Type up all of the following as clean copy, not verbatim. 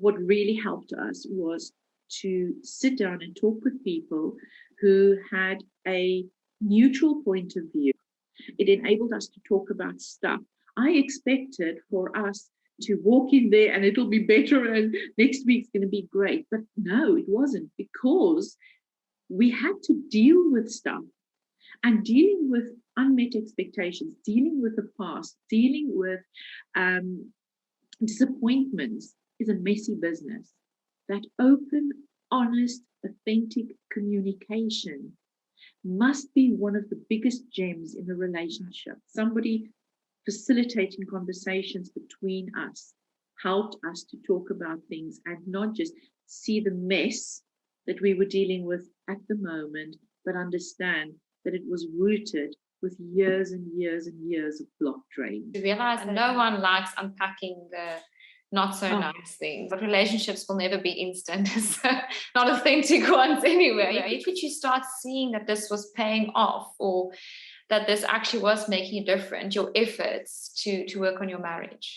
what really helped us was to sit down and talk with people who had a neutral point of view. It enabled us to talk about stuff. I expected for us to walk in there and it'll be better and next week's going to be great. But no, it wasn't, because we had to deal with stuff, and dealing with unmet expectations, dealing with the past, dealing with disappointments is a messy business. That open, honest, authentic communication must be one of the biggest gems in the relationship. Somebody facilitating conversations between us helped us to talk about things and not just see the mess that we were dealing with at the moment, but understand that it was rooted with years and years and years of block drain. To realize that no one likes unpacking the not so nice things, but relationships will never be instant, so not authentic ones anyway. When did you start seeing that this was paying off, or that this actually was making a difference, your efforts to work on your marriage?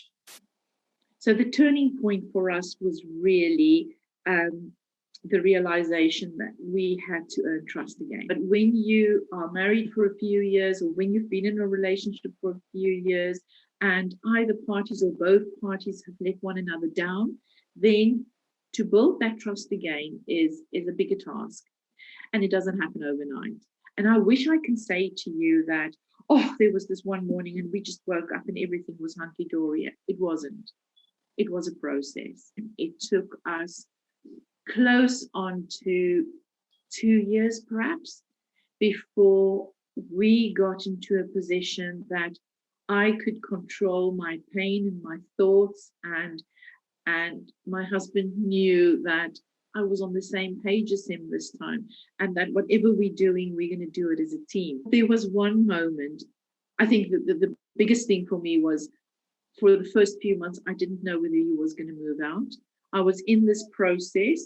So the turning point for us was really the realization that we had to earn trust again. But when you are married for a few years, or when you've been in a relationship for a few years, and either parties or both parties have let one another down, then to build that trust again is a bigger task. And it doesn't happen overnight. And I wish I can say to you that, oh, there was this one morning and we just woke up and everything was hunky-dory. It wasn't. It was a process. It took us close on to 2 years perhaps before we got into a position that I could control my pain and my thoughts, and my husband knew that I was on the same page as him this time, and that whatever we're doing, we're going to do it as a team. There was one moment, I think that the biggest thing for me was, for the first few months, I didn't know whether he was going to move out. I was in this process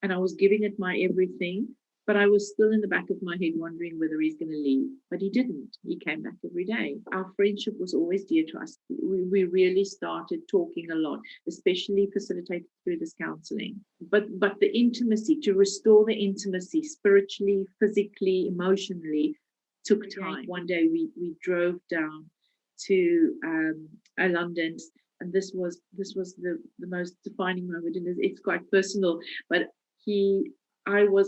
and I was giving it my everything, but I was still in the back of my head wondering whether he's going to leave. But he didn't. He came back every day. Our friendship was always dear to us. We really started talking a lot, especially facilitated through this counseling. But the intimacy, to restore the intimacy spiritually, physically, emotionally, took time. One day we drove down to London, and this was the most defining moment, and it's quite personal, but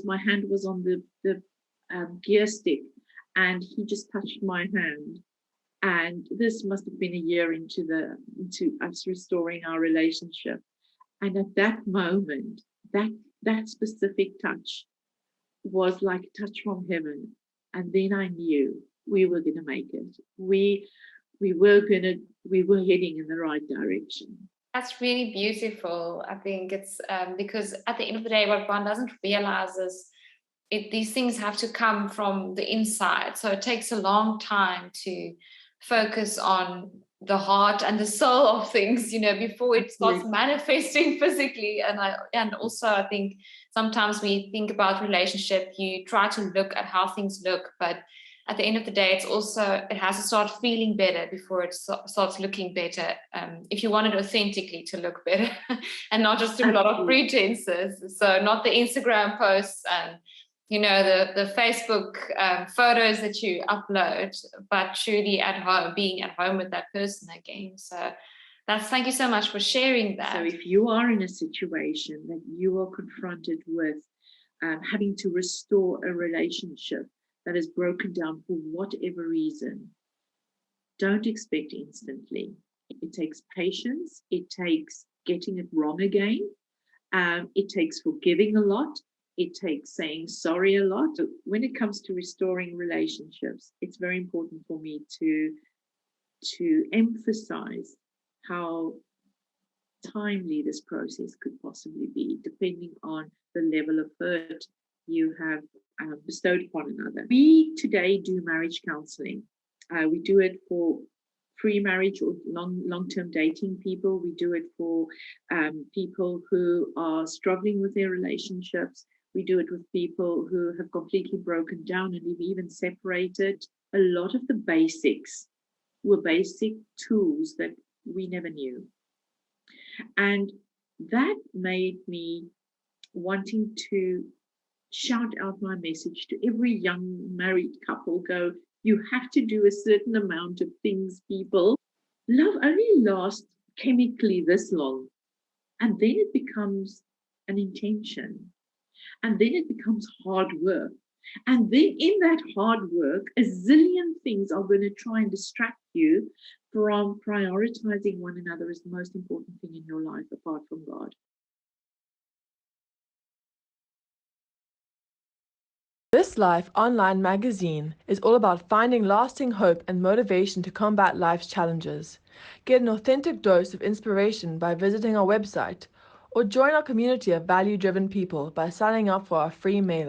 my hand was on the gear stick, and he just touched my hand. And this must have been a year into us restoring our relationship. And at that moment, that specific touch was like a touch from heaven. And then I knew we were going to make it. We were heading in the right direction. That's really beautiful. I think it's because at the end of the day, what one doesn't realize is these things have to come from the inside. So it takes a long time to focus on the heart and the soul of things, before it starts manifesting physically. And also I think sometimes when you think about relationship, you try to look at how things look, but at the end of the day, it has to start feeling better before it starts looking better. If you want it authentically to look better and not just through a lot of pretenses. So not the Instagram posts and, the Facebook photos that you upload, but truly at home, being at home with that person again. So thank you so much for sharing that. So if you are in a situation that you are confronted with having to restore a relationship that is broken down for whatever reason, don't expect instantly. It takes patience. It takes getting it wrong again. It takes forgiving a lot. It takes saying sorry a lot. When it comes to restoring relationships, it's very important for me to emphasize how timely this process could possibly be, depending on the level of hurt you have bestowed upon another. We today do marriage counseling. We do it for pre-marriage or long-term dating people. We do it for people who are struggling with their relationships. We do it with people who have completely broken down and have even separated. A lot of the basics were basic tools that we never knew. And That made me wanting to shout out my message to every young married couple. Go, you have to do a certain amount of things, people. Love only lasts chemically this long, and then it becomes an intention, and then it becomes hard work. And then in that hard work, a zillion things are going to try and distract you from prioritizing one another as the most important thing in your life apart from God. This Life online magazine is all about finding lasting hope and motivation to combat life's challenges. Get an authentic dose of inspiration by visiting our website, or join our community of value-driven people by signing up for our free mailer.